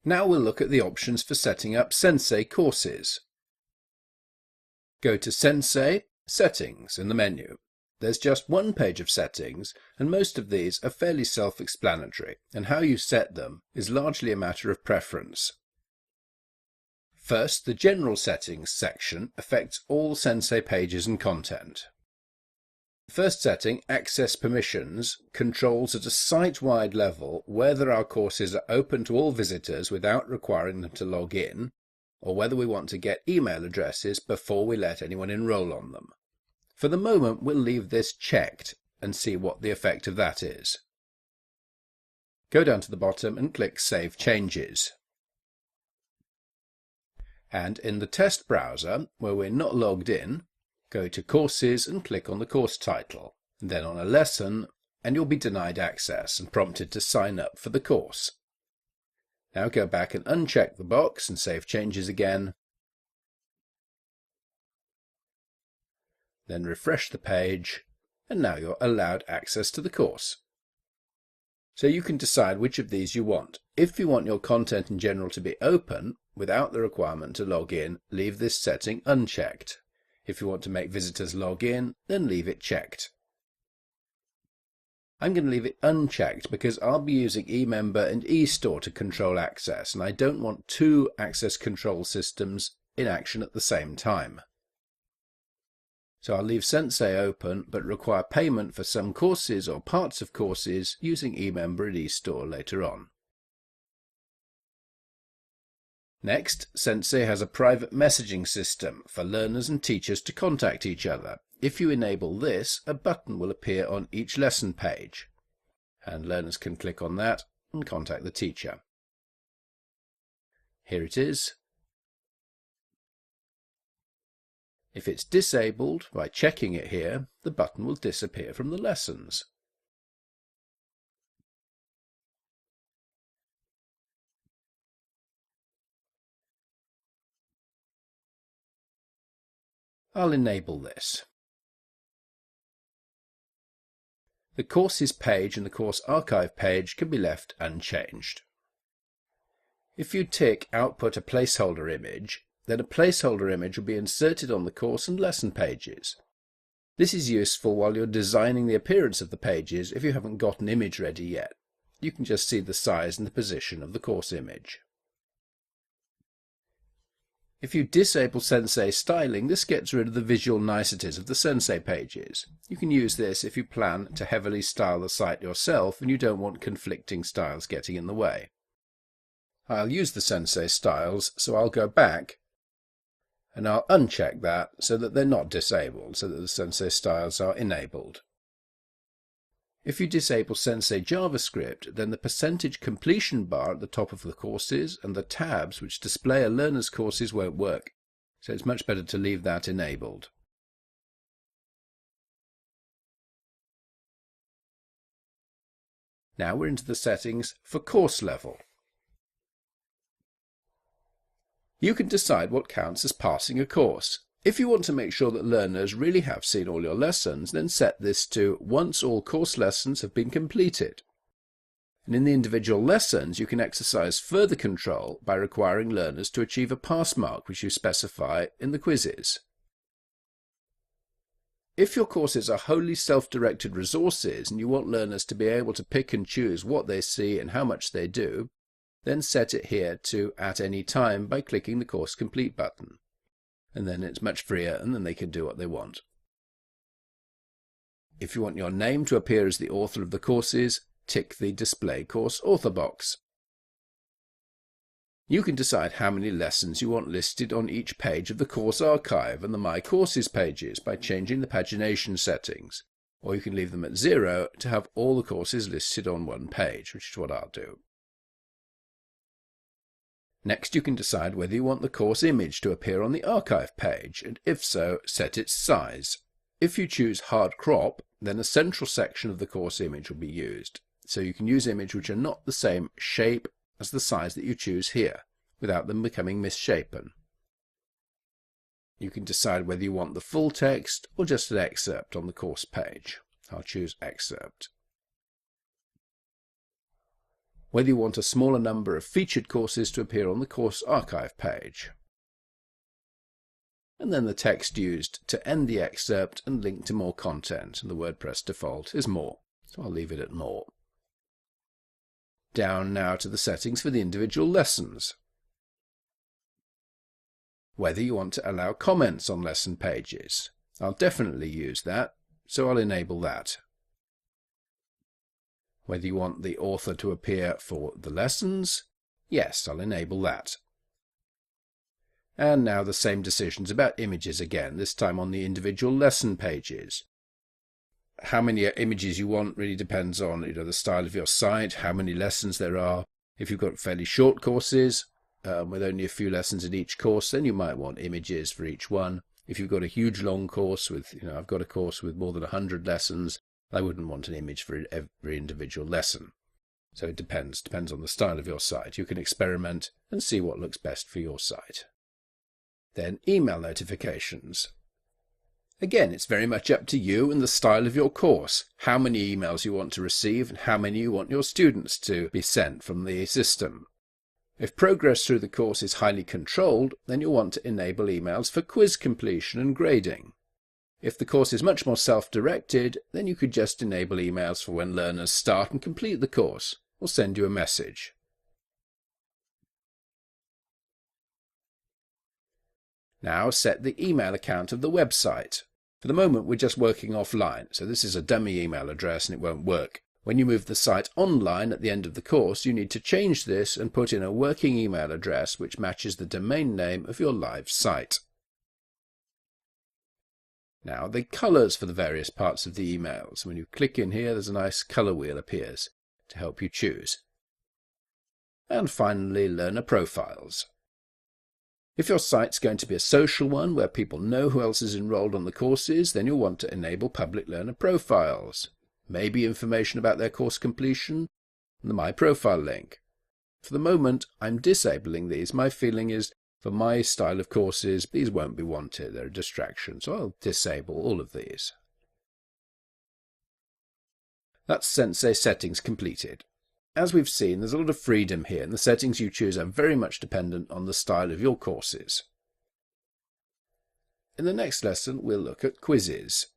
Now we'll look at the options for setting up Sensei courses. Go to Sensei, Settings in the menu. There's just one page of settings, and most of these are fairly self-explanatory, and how you set them is largely a matter of preference. First, the General Settings section affects all Sensei pages and content. The first setting, Access Permissions, controls at a site-wide level whether our courses are open to all visitors without requiring them to log in, or whether we want to get email addresses before we let anyone enroll on them. For the moment, we'll leave this checked and see what the effect of that is. Go down to the bottom and click Save Changes. And in the test browser, where we're not logged in, go to Courses and click on the course title, and then on a lesson, and you'll be denied access and prompted to sign up for the course. Now go back and uncheck the box and save changes again. Then refresh the page, and now you're allowed access to the course. So you can decide which of these you want. If you want your content in general to be open, without the requirement to log in, leave this setting unchecked. If you want to make visitors log in, then leave it checked. I'm going to leave it unchecked because I'll be using eMember and eStore to control access, and I don't want two access control systems in action at the same time. So I'll leave Sensei open, but require payment for some courses or parts of courses using eMember and eStore later on. Next, Sensei has a private messaging system for learners and teachers to contact each other. If you enable this, a button will appear on each lesson page, and learners can click on that and contact the teacher. Here it is. If it's disabled, by checking it here, the button will disappear from the lessons. I'll enable this. The Courses page and the Course Archive page can be left unchanged. If you tick Output a placeholder image, then a placeholder image will be inserted on the course and lesson pages. This is useful while you're designing the appearance of the pages if you haven't got an image ready yet. You can just see the size and the position of the course image. If you disable Sensei styling, this gets rid of the visual niceties of the Sensei pages. You can use this if you plan to heavily style the site yourself and you don't want conflicting styles getting in the way. I'll use the Sensei styles, so I'll go back and I'll uncheck that so that they're not disabled, so that the Sensei styles are enabled. If you disable Sensei JavaScript, then the percentage completion bar at the top of the courses and the tabs which display a learner's courses won't work, so it's much better to leave that enabled. Now we're into the settings for course level. You can decide what counts as passing a course. If you want to make sure that learners really have seen all your lessons, then set this to once all course lessons have been completed. And in the individual lessons, you can exercise further control by requiring learners to achieve a pass mark which you specify in the quizzes. If your courses are wholly self-directed resources and you want learners to be able to pick and choose what they see and how much they do, then set it here to at any time by clicking the Course Complete button. And then it's much freer, and then they can do what they want. If you want your name to appear as the author of the courses, tick the Display Course Author box. You can decide how many lessons you want listed on each page of the Course Archive and the My Courses pages by changing the pagination settings, or you can leave them at 0 to have all the courses listed on one page, which is what I'll do. Next, you can decide whether you want the course image to appear on the archive page, and if so, set its size. If you choose hard crop, then a central section of the course image will be used, so you can use images which are not the same shape as the size that you choose here, without them becoming misshapen. You can decide whether you want the full text or just an excerpt on the course page. I'll choose excerpt. whether you want a smaller number of featured courses to appear on the course archive page, and then the text used to end the excerpt and link to more content, and the WordPress default is more, so I'll leave it at more. Down now to the settings for the individual lessons. Whether you want to allow comments on lesson pages. I'll definitely use that, so I'll enable that. Whether you want the author to appear for the lessons. Yes, I'll enable that. And now the same decisions about images again, this time on the individual lesson pages. How many images you want really depends on the style of your site, how many lessons there are. If you've got fairly short courses with only a few lessons in each course, then you might want images for each one. If you've got a huge long course with, I've got a course with more than 100 lessons, I wouldn't want an image for every individual lesson. So it depends on the style of your site. You can experiment and see what looks best for your site. Then email notifications. Again, it's very much up to you and the style of your course, how many emails you want to receive and how many you want your students to be sent from the system. If progress through the course is highly controlled, then you'll want to enable emails for quiz completion and grading. If the course is much more self-directed, then you could just enable emails for when learners start and complete the course, or send you a message. Now set the email account of the website. For the moment we're just working offline, so this is a dummy email address and it won't work. When you move the site online at the end of the course, you need to change this and put in a working email address which matches the domain name of your live site. Now the colours for the various parts of the emails. When you click in here, there's a nice colour wheel appears to help you choose. And finally, learner profiles. If your site's going to be a social one where people know who else is enrolled on the courses, then you'll want to enable public learner profiles. Maybe information about their course completion and the My Profile link. For the moment, I'm disabling these. My feeling is for my style of courses, these won't be wanted. They're a distraction, so I'll disable all of these. That's Sensei settings completed. As we've seen, there's a lot of freedom here, and the settings you choose are very much dependent on the style of your courses. In the next lesson, we'll look at quizzes.